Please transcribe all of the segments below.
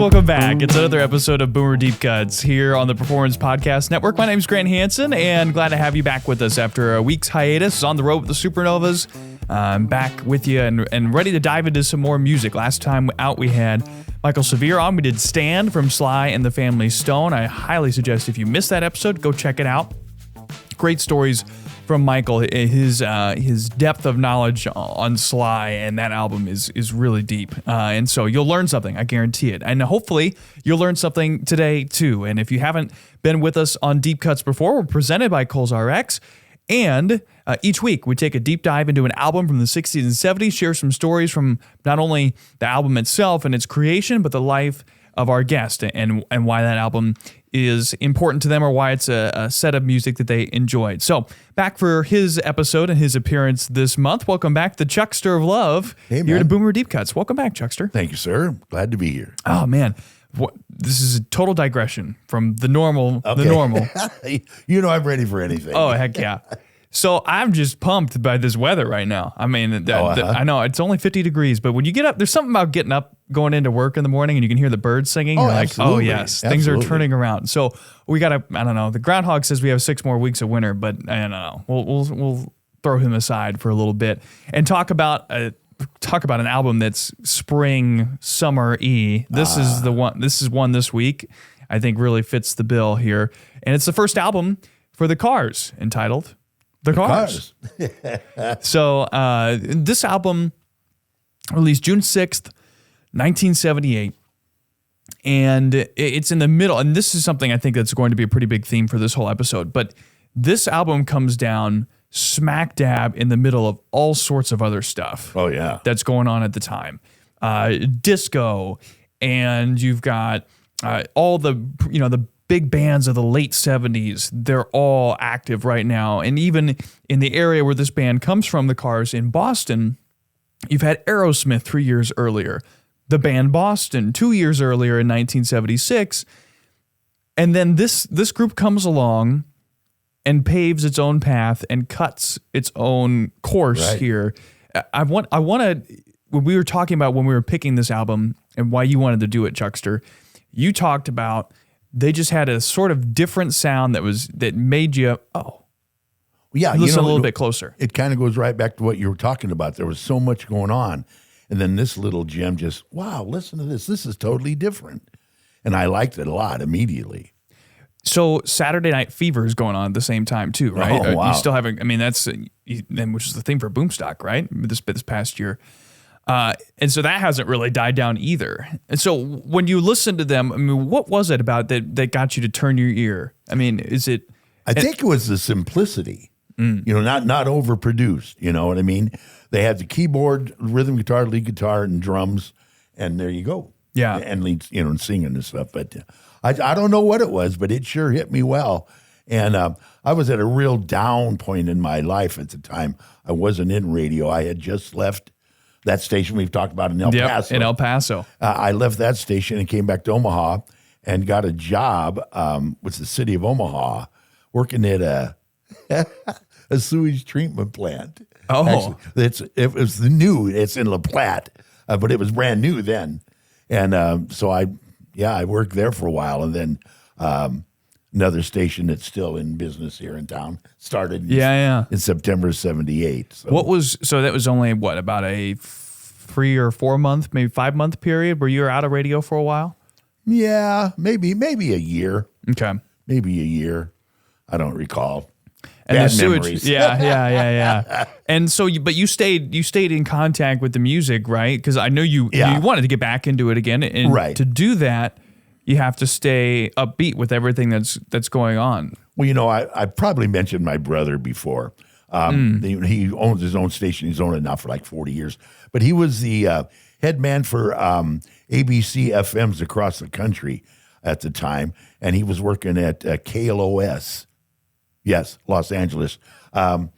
welcome back. It's another episode of Boomer Deepcuts here on the Performance Podcast Network. My name's Grant Hansen, and glad to have you back with us after a week's hiatus on the road with the Supernovas. I'm back with you and ready to dive into some more music. Last time out, we had Michael Severe on. We did Stand from Sly and the Family Stone. I highly suggest if you missed that episode, go check it out. Great stories from Michael. His depth of knowledge on Sly and that album is really deep. And so you'll learn something, I guarantee it. And hopefully you'll learn something today too. And if you haven't been with us on Deep Cuts before, we're presented by Kohl's RX. And each week we take a deep dive into an album from the 60s and 70s, share some stories from not only the album itself and its creation, but the life of our guest and why that album is important to them or why it's a set of music that they enjoyed. So back for his episode and his appearance this month. Welcome back, the Chuckster of Love. Hey, man. Here to Boomer Deep Cuts. Welcome back, Chuckster. Thank you, sir. Glad to be here. Oh, man. This is a total digression from the normal. Okay. The normal. You know I'm ready for anything. Oh, heck yeah. So I'm just pumped by this weather right now. I mean, I know it's only 50 degrees, but when you get up, there's something about getting up, going into work in the morning, and you can hear the birds singing. You're like, absolutely. oh, yes, things are turning around. So we got to, I don't know, the groundhog says we have 6 more weeks of winter, but I don't know. We'll throw him aside for a little bit and talk about an album that's spring, summer-y. This is the one. This is one this week I think really fits the bill here. And it's the first album for the Cars, entitled The Cars. So this album released June 6th, 1978. And it's in the middle. And this is something I think that's going to be a pretty big theme for this whole episode. But this album comes down smack dab in the middle of all sorts of other stuff. Oh, yeah. That's going on at the time. Disco. And you've got all the big bands of the late 70s, they're all active right now. And even in the area where this band comes from, the Cars in Boston, you've had Aerosmith 3 years earlier, the band Boston 2 years earlier in 1976. And then this group comes along and paves its own path and cuts its own course here. I want to, when we were talking about when we were picking this album and why you wanted to do it, Chuckster, you talked about they just had a sort of different sound that made you, listen a little bit closer. It kind of goes right back to what you were talking about. There was so much going on. And then this little gem just, wow, listen to this. This is totally different. And I liked it a lot immediately. So Saturday Night Fever is going on at the same time too, right? Oh, wow. You still haven't, I mean, that's, which is the thing for Boomstock, right? This past year. And so that hasn't really died down either. And so when you listen to them, I mean, what was it about that got you to turn your ear? I mean, is it? I think it was the simplicity, not overproduced. You know what I mean? They had the keyboard, rhythm guitar, lead guitar, and drums, and there you go. Yeah. And leads, and singing and stuff. But I don't know what it was, but it sure hit me well. And I was at a real down point in my life at the time. I wasn't in radio. I had just left that station we've talked about in El Paso. In El Paso. I left that station and came back to Omaha and got a job with the city of Omaha working at a sewage treatment plant. Oh. Actually, it's in La Platte, but it was brand new then. And so I worked there for a while. And then another station that's still in business here in town started in September 78. So that was only about a 3 or 4 month, maybe 5 month period where you were out of radio for a while? Yeah, maybe a year. Okay. Maybe a year. I don't recall. And Bad the sewage, memories. yeah. And so, but you stayed in contact with the music, right? Because I know you wanted to get back into it again, and to do that, you have to stay upbeat with everything that's going on. Well, I probably mentioned my brother before. He owns his own station. He's owned it now for like 40 years. But he was the head man for ABC FMs across the country at the time, and he was working at KLOS. Yes, Los Angeles. And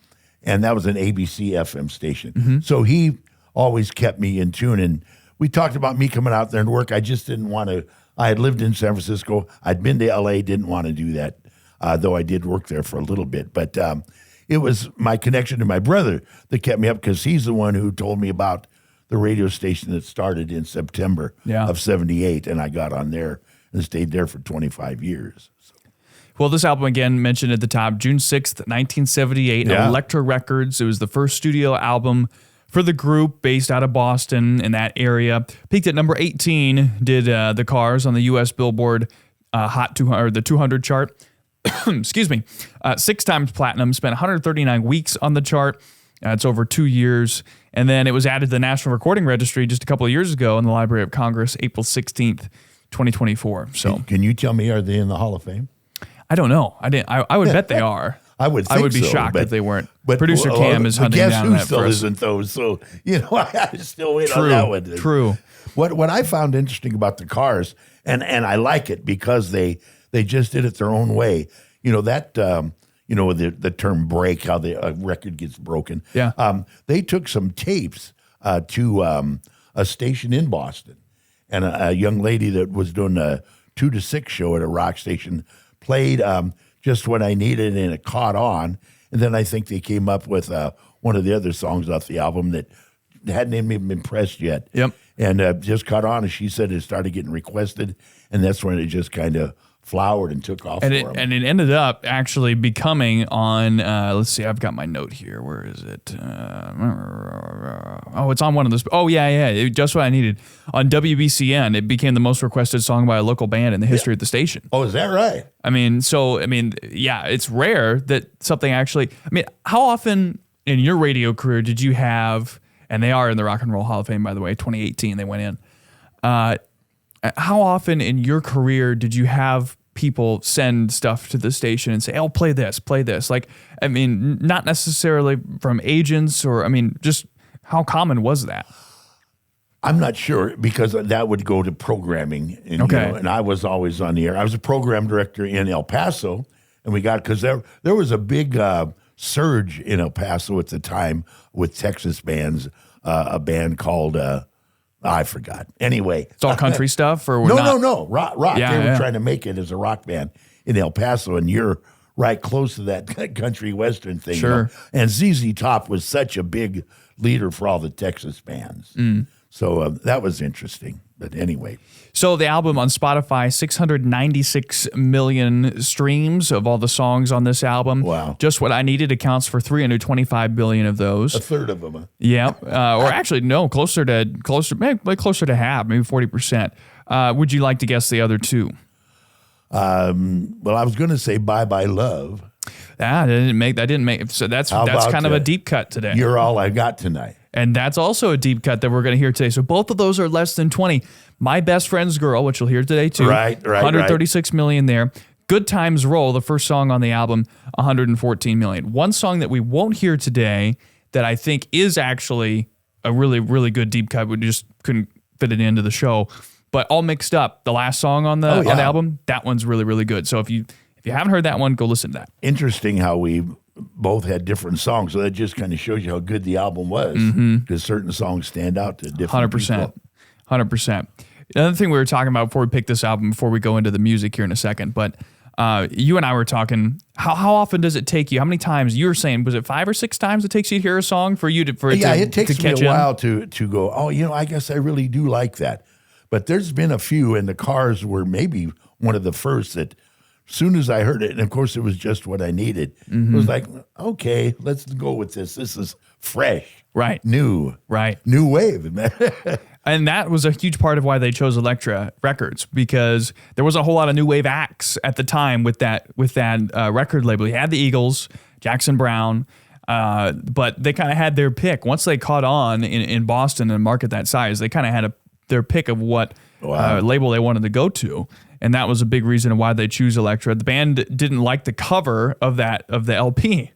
that was an ABC FM station. Mm-hmm. So he always kept me in tune. And we talked about me coming out there and work. I just didn't want to. I had lived in San Francisco. I'd been to LA, didn't want to do that, though I did work there for a little bit. But it was my connection to my brother that kept me up, because he's the one who told me about the radio station that started in September of 78, and I got on there and stayed there for 25 years. So. Well, this album, again, mentioned at the top, June 6th, 1978, Elektra Records. It was the first studio album for the group based out of Boston in that area. Peaked at number 18, did The Cars on the U.S. Billboard Hot 200, the 200 chart. Excuse me. 6 times platinum, spent 139 weeks on the chart. It's over 2 years. And then it was added to the National Recording Registry just a couple of years ago in the Library of Congress, April 16th, 2024. So, can you tell me, are they in the Hall of Fame? I don't know. I would bet they are. I would be shocked if they weren't. But producer Cam is hunting guess down who that still for us. isn't those. So I still wait on that one. True. What I found interesting about the Cars, and I like it because they just did it their own way. The term break, how the record gets broken. Yeah. They took some tapes to a station in Boston, and a young lady that was doing a 2 to 6 show at a rock station played Just What I Needed, and it caught on. And then I think they came up with one of the other songs off the album that hadn't even been pressed yet. Yep. And just caught on, and she said it started getting requested, and that's when it just kind of flowered and took off. And it ended up actually becoming on, let's see, I've got my note here. Where is it? It's on one of those. Oh, yeah. Just What I Needed. On WBCN, it became the most requested song by a local band in the history of the station. Oh, is that right? It's rare that something actually, how often in your radio career did you have, and they are in the Rock and Roll Hall of Fame, by the way, 2018 they went in. How often in your career did you have people send stuff to the station and say, "Oh, play this"? Not necessarily from agents just how common was that? I'm not sure, because that would go to programming. And, and I was always on the air. I was a program director in El Paso, and because there was a big surge in El Paso at the time with Texas bands, a band called... I forgot. Anyway. It's all country stuff? Or No. Rock. Yeah, they were trying to make it as a rock band in El Paso, and you're right close to that country western thing. Sure. And ZZ Top was such a big leader for all the Texas bands. So that was interesting. But anyway. So the album on Spotify, 696 million streams of all the songs on this album. Wow. Just What I Needed accounts for 325 billion of those. A third of them. Huh? Yeah. Or actually, no, closer to half, maybe 40%. Would you like to guess the other two? I was going to say Bye Bye Love. That didn't make. So that's kind of a deep cut today. You're All I Got Tonight. And that's also a deep cut that we're going to hear today. So both of those are less than 20. My Best Friend's Girl, which you'll hear today too. Right. 136 million there. Good Times Roll, the first song on the album, 114 million. One song that we won't hear today that I think is actually a really, really good deep cut. We just couldn't fit it into the show. But All Mixed Up, the last song on the album, that one's really, really good. So if you haven't heard that one, go listen to that. Interesting how we both had different songs, so that just kind of shows you how good the album was, because certain songs stand out to different 100%. people. 100%. Another thing we were talking about before we pick this album, before we go into the music here in a second, but you and I were talking, how often does it take you? How many times? You were saying, was it 5 or 6 times it takes you to hear a song for it takes catch me a while to go, I guess I really do like that. But there's been a few, and the Cars were maybe one of the first that, as soon as I heard it, and of course it was Just What I Needed, it was like, okay, let's go with this. This is fresh. Right. New. Right. New wave. And that was a huge part of why they chose Elektra Records, because there wasn't a whole lot of new wave acts at the time with that record label. You had the Eagles, Jackson Browne, but they kind of had their pick. Once they caught on in Boston and a market that size, they kind of had their pick of what label they wanted to go to. And that was a big reason why they choose Elektra. The band didn't like the cover of the LP,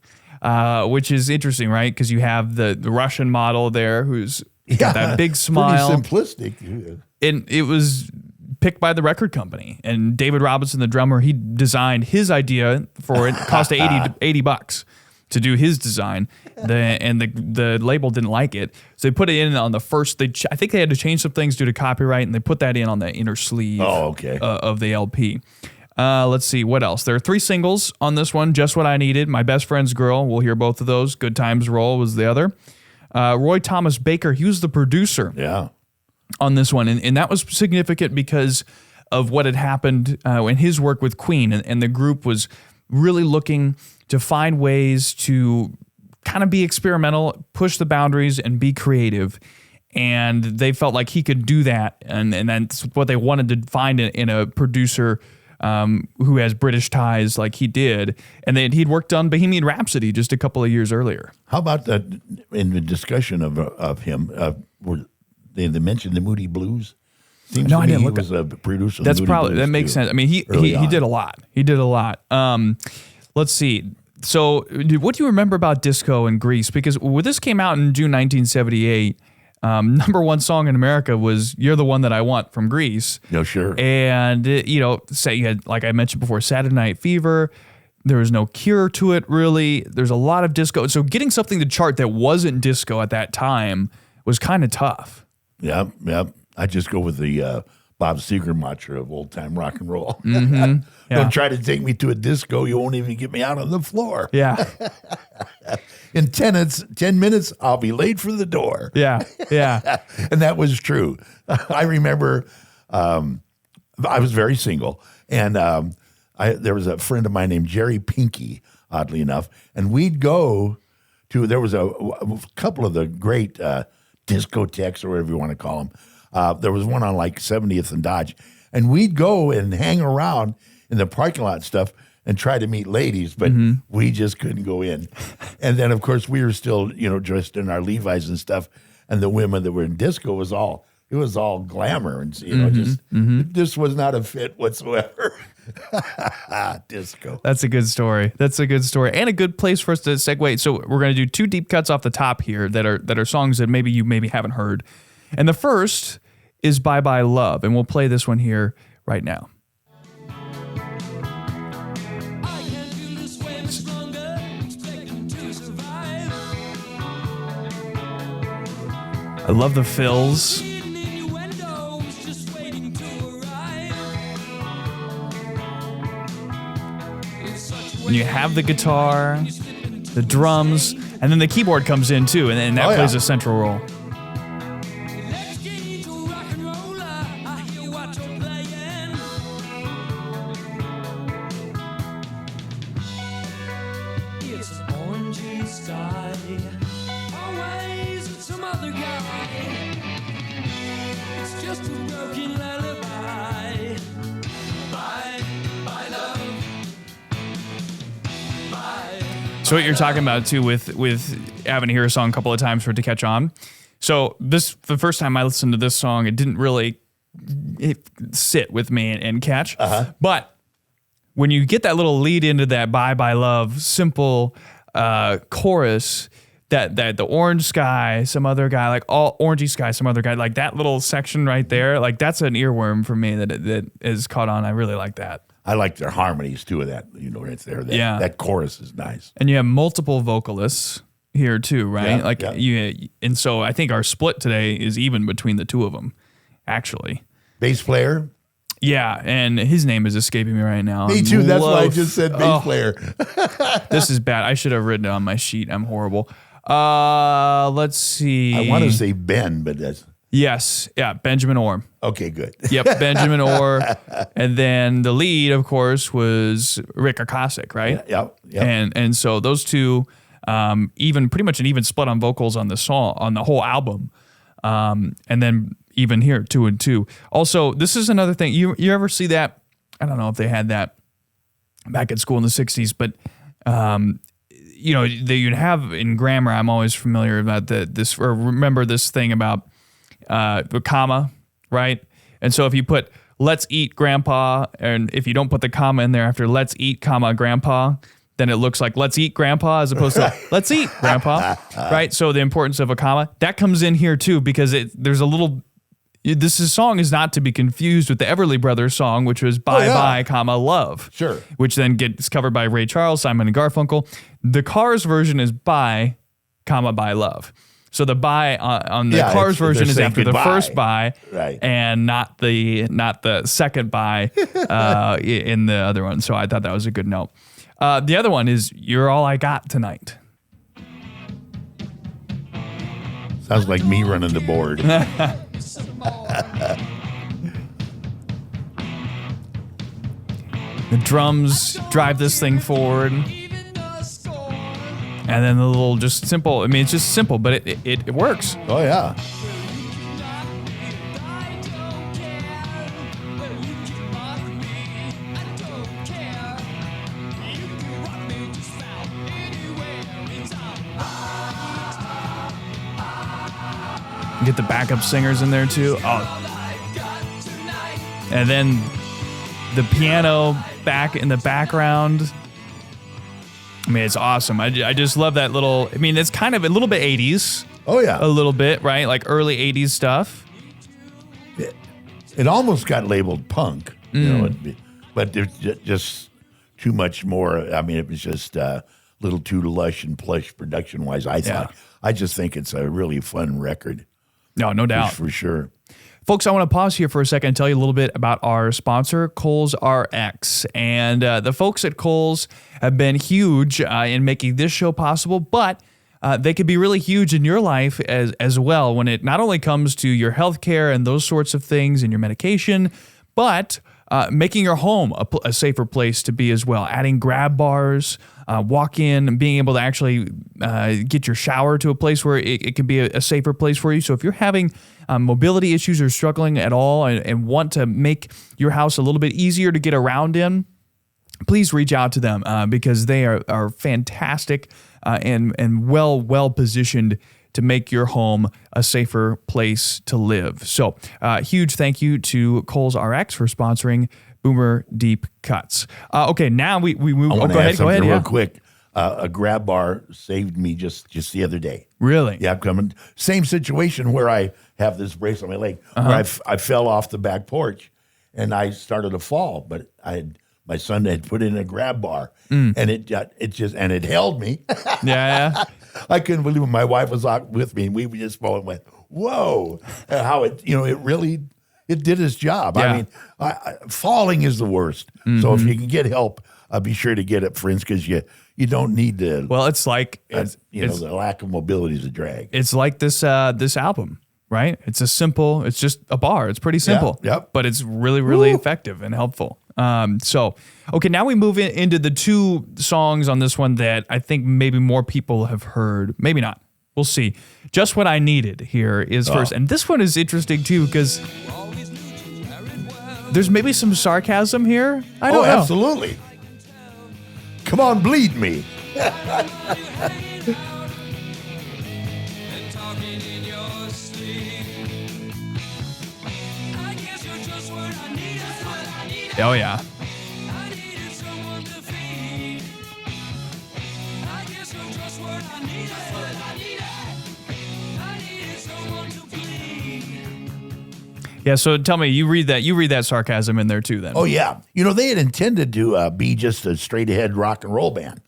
which is interesting, right? Because you have the Russian model there who's got that big smile. Pretty simplistic. And it was picked by the record company. And David Robinson, the drummer, he designed his idea for it. It cost $80 to do his design. The label didn't like it. So they put it in on the first. I think they had to change some things due to copyright, and they put that in on the inner sleeve of the LP. Let's see, what else? There are 3 singles on this one. Just What I Needed, My Best Friend's Girl. We'll hear both of those. Good Times Roll was the other. Roy Thomas Baker, he was the producer on this one. And that was significant because of what had happened in his work with Queen. And the group was really looking to find ways to kind of be experimental, push the boundaries, and be creative. And they felt like he could do that. And that's what they wanted to find in a producer who has British ties like he did. And he'd worked on Bohemian Rhapsody just a couple of years earlier. How about that in the discussion of him? They mentioned the Moody Blues. Seems no, to I me didn't he look was a producer. That's probably that makes sense. I mean, he did a lot. He did a lot. Let's see. So, what do you remember about disco in Greece? Because when this came out in June 1978. Number one song in America was "You're the One That I Want" from Greece. No, sure. And, say you had, like I mentioned before, Saturday Night Fever. There was no cure to it, really. There's a lot of disco. So getting something to chart that wasn't disco at that time was kind of tough. Yeah. I just go with the Bob Seger mantra of old-time rock and roll. Mm-hmm. Yeah. Don't try to take me to a disco. You won't even get me out on the floor. Yeah. In 10 minutes, I'll be late for the door. Yeah. And that was true. I remember I was very single, and there was a friend of mine named Jerry Pinky, oddly enough, and we'd go to, there was a couple of the great discotheques, or whatever you want to call them. There was one on like 70th and Dodge, and we'd go and hang around in the parking lot and stuff and try to meet ladies, but we just couldn't go in. And then, of course, we were still, dressed in our Levi's and stuff, and the women that were in disco was all glamour, and it just was not a fit whatsoever. Disco. That's a good story. And a good place for us to segue. So we're going to do two deep cuts off the top here that are songs that maybe you haven't heard. And the first is Bye Bye Love, and we'll play this one here right now. I love the fills. When you have the guitar, the drums, and then the keyboard comes in too, and that plays a central role. So what you're talking about too with having to hear a song a couple of times for it to catch on. So the first time I listened to this song, it didn't really sit with me and catch. But when you get that little lead into that Bye Bye Love simple chorus, that the orange sky, some other guy, like all orangey sky, some other guy, like that little section right there, like that's an earworm for me that is caught on. I really like that. I like their harmonies too of that, right there. That chorus is nice. And you have multiple vocalists here too, right? And so I think our split today is even between the two of them, actually. Bass player? Yeah, and his name is escaping me right now. Me too. That's why I just said bass player. This is bad. I should have written it on my sheet. I'm horrible. Let's see. I want to say Ben, but that's... Yes. Yeah. Benjamin Orr. Okay, good. Yep. Benjamin Orr. And then the lead, of course, was Rick Akasik, right? Yep. And so those two, even pretty much an even split on vocals on the song, on the whole album. And then even here, 2 and 2. Also, this is another thing. You ever see that? I don't know if they had that back at school in the 60s, but you'd have in grammar, I'm always familiar about remember this thing about the comma, right? And so if you put "let's eat grandpa," and if you don't put the comma in there after "let's eat, comma grandpa," then it looks like "let's eat grandpa" as opposed to "let's eat grandpa," right? So the importance of a comma that comes in here too, because there's a little. This song is not to be confused with the Everly Brothers song, which was "Bye Bye, comma Love," sure, which then gets covered by Ray Charles, Simon and Garfunkel. The Cars version is "Bye, comma Bye Love." So the "bye" on the Cars version is after the first "bye," right, and not the second "bye" in the other one. So I thought that was a good note. The other one is "You're All I Got Tonight." Sounds like me running the board. The drums drive this thing forward. And then the little just simple, I mean, it's just simple, but it works. Oh, yeah. Get the backup singers in there too. Oh. And then the piano back in the background. I mean, it's awesome. I just love that little, I mean, it's kind of a little bit 80s. Oh, yeah. A little bit, right? Like early 80s stuff. It almost got labeled punk, you know, but there's just too much more. I mean, it was just a little too lush and plush production-wise, I thought. I just think it's a really fun record. No doubt. For sure. Folks, I want to pause here for a second and tell you a little bit about our sponsor, Kohl's RX. And the folks at Kohl's have been huge in making this show possible, but they could be really huge in your life as well when it not only comes to your health care and those sorts of things and your medication, but making your home a safer place to be as well. Adding grab bars, walk in, being able to actually get your shower to a place where it can be a safer place for you. So if you're having mobility issues or struggling at all and want to make your house a little bit easier to get around in, please reach out to them because they are fantastic and well positioned to make your home a safer place to live. So huge thank you to Kohl's RX for sponsoring Boomer Deep Cuts. Okay, now we move. Go ahead. Real Yeah. quick. A grab bar saved me just the other day. Really? Yeah, I'm coming. Same situation where I have this brace on my leg. Where I fell off the back porch and I started to fall, but my son had put in a grab bar and it held me. Yeah. I couldn't believe it. My wife was out with me and we just both went, whoa, how it really did its job. Yeah. I mean, falling is the worst. So if you can get help, be sure to get it, friends, because you don't need to. Well, it's like the lack of mobility is a drag. It's like this album, right? It's just a bar. It's pretty simple. Yep. But it's really effective and helpful. Okay, now we move into the two songs on this one that I think maybe more people have heard. Maybe not. We'll see. Just What I Needed here is first. And this one is interesting too because there's maybe some sarcasm here. I don't know. Absolutely. Come on, bleed me. Oh, yeah. Yeah, so tell me, you read that sarcasm in there too then. Oh, yeah. They had intended to be just a straight-ahead rock and roll band,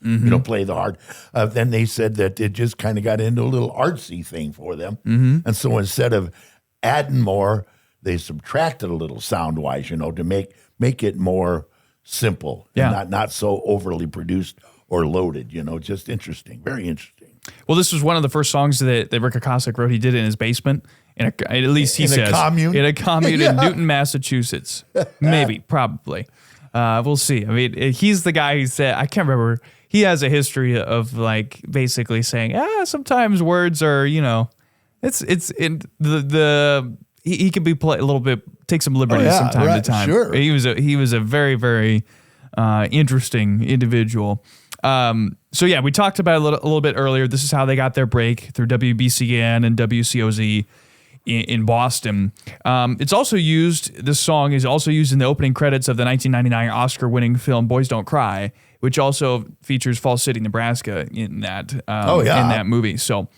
play the hard. Then they said that it just kind of got into a little artsy thing for them. And so instead of adding more, they subtracted a little sound-wise, to make it more simple and not so overly produced or loaded, just interesting, very interesting. Well, this was one of the first songs that Rick Akosik wrote. He did it in his basement. At least he says. In a commune? In a commune in Newton, Massachusetts. Maybe, probably. We'll see. I mean, he's the guy who said, I can't remember. He has a history of like basically saying, sometimes words are, it's in he could be a little bit, take some liberties from time to time. Sure. He was a very, very interesting individual. So yeah, we talked about it a little bit earlier. This is how they got their break through WBCN and WCOZ in Boston. This song is also used in the opening credits of the 1999 Oscar-winning film Boys Don't Cry, which also features Falls City, Nebraska in that in that movie. So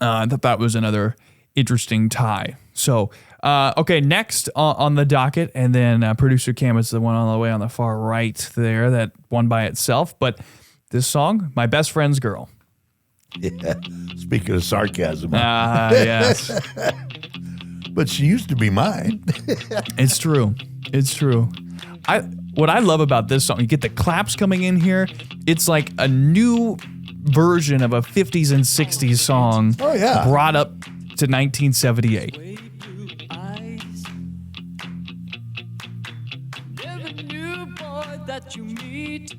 I thought that was another interesting tie. So okay, next on the docket, and then producer Cam is the one on the way on the far right there, that one by itself. But this song, My Best Friend's Girl. Yeah. Speaking of sarcasm. Yes. But she used to be mine. It's true. what I love about this song, you get the claps coming in here. It's like a new version of a 50s and 60s song brought up to 1978. That you meet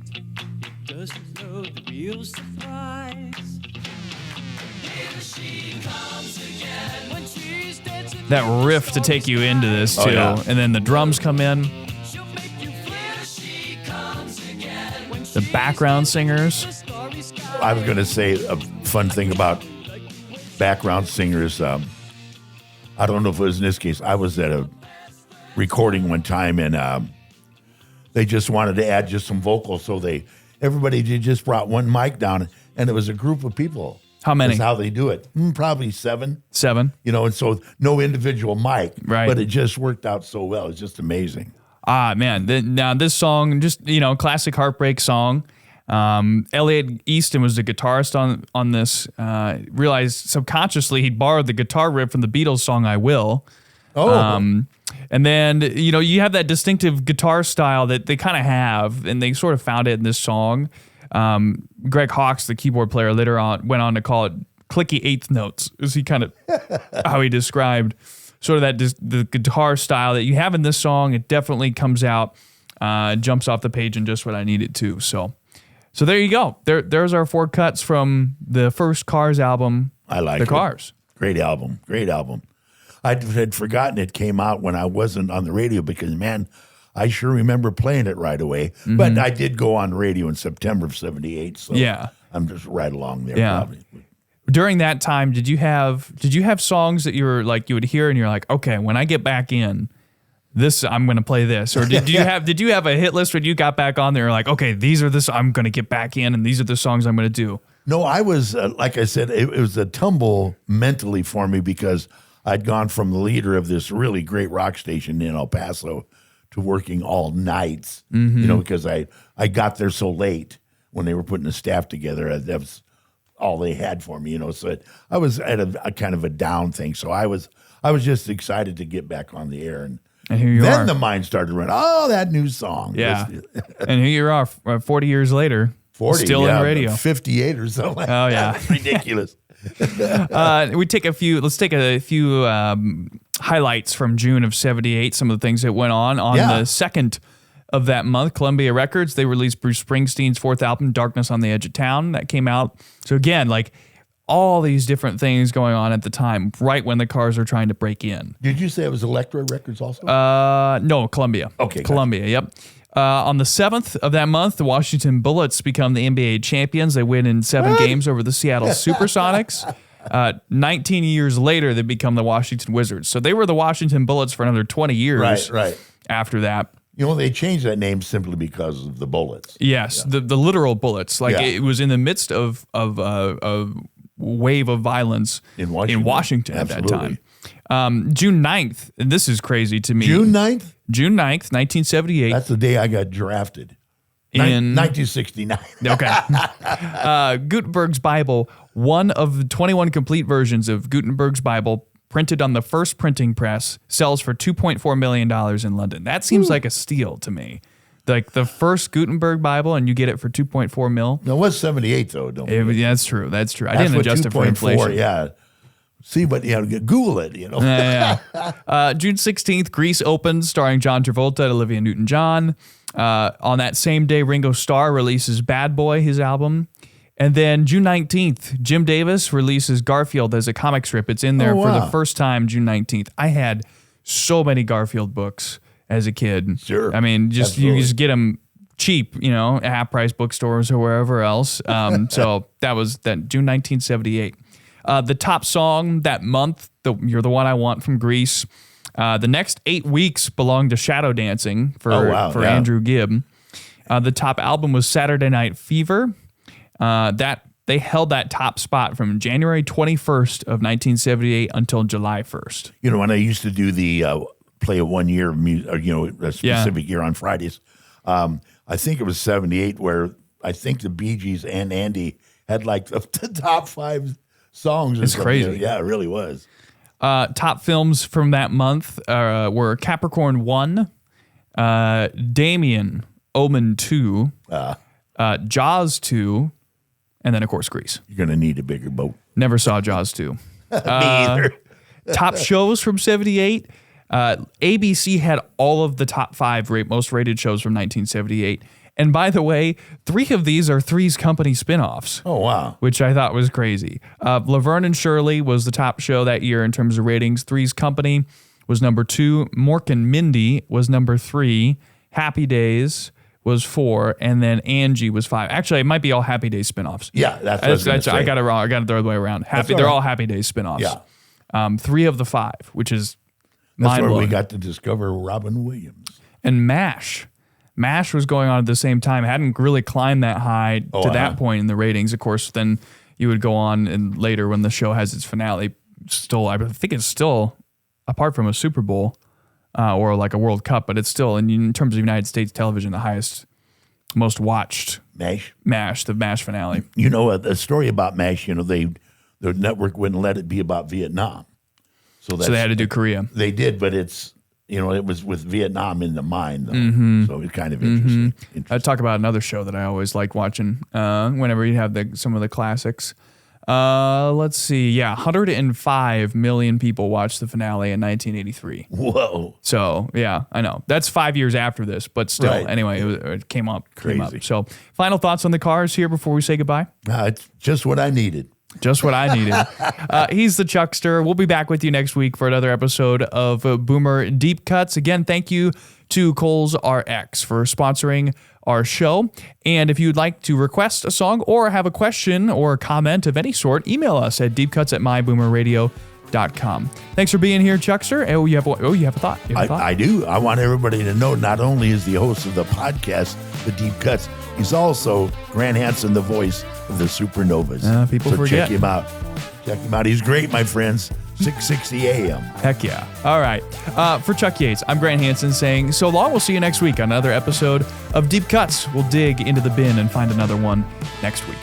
doesn't know the real surprise. Here she comes again when she's dancing. That riff to take you into this too, and then the drums come in. She'll make you feel she comes again when The background singers. I was going to say a fun thing about background singers. I don't know if it was in this case. I was at a recording one time, and they just wanted to add just some vocals, so everybody just brought one mic down, and it was a group of people. How many? That's how they do it. Probably 7. 7. And so no individual mic, right? But it just worked out so well. It's just amazing. Ah, man. Now this song, just classic heartbreak song. Elliot Easton was the guitarist on this. Realized subconsciously he'd borrowed the guitar riff from the Beatles song "I Will." And then, you have that distinctive guitar style that they kind of have, and they sort of found it in this song. Greg Hawkes, the keyboard player, later on went on to call it clicky eighth notes, is he kind of how he described sort of that the guitar style that you have in this song. It definitely comes out, jumps off the page in just what I need it to. So there you go. There's our 4 cuts from the first Cars album. I like the it. Cars. Great album. I had forgotten it came out when I wasn't on the radio because, man, I sure remember playing it right away. Mm-hmm. But I did go on radio in September of 78, so I'm just right along there probably. During that time, did you have songs that you would hear and you're like, okay, when I get back in, this I'm going to play this? Or did you have a hit list when you got back on there like, okay, these are I'm going to get back in and these are the songs I'm going to do? No, I was like I said, it was a tumble mentally for me because I'd gone from the leader of this really great rock station in El Paso to working all nights, because I got there so late when they were putting the staff together. That was all they had for me, So I was at a kind of a down thing. So I was just excited to get back on the air. And here you are. Then the mind started running, that new song. Yeah. And here you are 40 years later. 40, still in radio. 58 or something. Oh, yeah. That's ridiculous. Let's take a few highlights from June of 78, some of the things that went on the 2nd of that month. Columbia Records, they released Bruce Springsteen's 4th album, Darkness on the Edge of Town. That came out. So again, like all these different things going on at the time, right when the Cars are trying to break in. Did you say it was Elektra Records also? No, Columbia. Okay. Columbia, yep. On the 7th of that month, the Washington Bullets become the NBA champions. They win in 7 games over the Seattle Supersonics. 19 years later, they become the Washington Wizards. So they were the Washington Bullets for another 20 years after that. They changed that name simply because of the bullets. Yes, the literal bullets. It was in the midst of a wave of violence in Washington at that time. June 9th, and this is crazy to me. June 9th? June 9th, 1978. That's the day I got drafted. In 1969. Okay. Gutenberg's Bible, one of the 21 complete versions of Gutenberg's Bible printed on the first printing press, sells for $2.4 million in London. That seems like a steal to me. Like the first Gutenberg Bible, and you get it for $2.4 million. No, it was 78 though. That's true. I didn't adjust it for inflation. Yeah. See, but Google it. June 16th, Grease opens, starring John Travolta and Olivia Newton-John. On that same day, Ringo Starr releases Bad Boy, his album. And then June 19th, Jim Davis releases Garfield as a comic strip. It's in there for the first time, June 19th. I had so many Garfield books as a kid. Sure. I mean, you just get them cheap, at half-price bookstores or wherever else. So that was June 1978. The top song that month, You're the One I Want from Grease. The next 8 weeks belonged to Shadow Dancing for Andrew Gibb. The top album was Saturday Night Fever. They held that top spot from January 21st of 1978 until July 1st. When I used to do the play a 1 year, a specific year on Fridays, I think it was 78 where I think the Bee Gees and Andy had like the top 5 songs. It's crazy. Yeah, it really was. Top films from that month were Capricorn 1, Damien, Omen 2, Jaws 2, and then, of course, Grease. You're going to need a bigger boat. Never saw Jaws 2. Me either. Top shows from 78. ABC had all of the top 5 most rated shows from 1978. And by the way, 3 of these are Three's Company spinoffs. Oh, wow. Which I thought was crazy. Laverne and Shirley was the top show that year in terms of ratings. Three's Company was number 2. Mork and Mindy was number 3. Happy Days was 4. And then Angie was 5. Actually, it might be all Happy Days spinoffs. Yeah, that's what I was gonna say. I got it wrong. I got it the other way around. They're all Happy Days spinoffs. Yeah. 3 of the 5, which is That's mind where blowing. we got to discover Robin Williams. And MASH. MASH was going on at the same time. It hadn't really climbed that high to that point in the ratings. Of course, then you would go on and later when the show has its finale, I think it's still, apart from a Super Bowl or like a World Cup, but it's still, in terms of United States television, the highest, most watched MASH, the MASH finale. You know, a story about MASH, the network wouldn't let it be about Vietnam. So they had to do Korea. They did, but it's, it was with Vietnam in the mind, though. So it's kind of interesting. I'd talk about another show that I always like watching whenever you have some of the classics. Let's see. Yeah, 105 million people watched the finale in 1983. Whoa. So, yeah, I know. That's 5 years after this, but still, Right. Anyway, it came up. Crazy. So, final thoughts on the Cars here before we say goodbye? It's just what I needed. Just what I needed. He's the Chuckster. We'll be back with you next week for another episode of Boomer Deepcuts. Again, thank you to Kohl's RX for sponsoring our show. And if you'd like to request a song or have a question or comment of any sort, email us at deepcuts@myboomerradio.com. Thanks for being here, Chuckster. Oh, you have a thought. You have a thought? I do. I want everybody to know not only is the host of the podcast, The Deep Cuts, he's also Grant Hansen, the voice of the Supernovas. People so forget. Check him out. He's great, my friends. 6:60 a.m. Heck yeah. All right. For Chuck Yates, I'm Grant Hansen saying so long. We'll see you next week on another episode of Deep Cuts. We'll dig into the bin and find another one next week.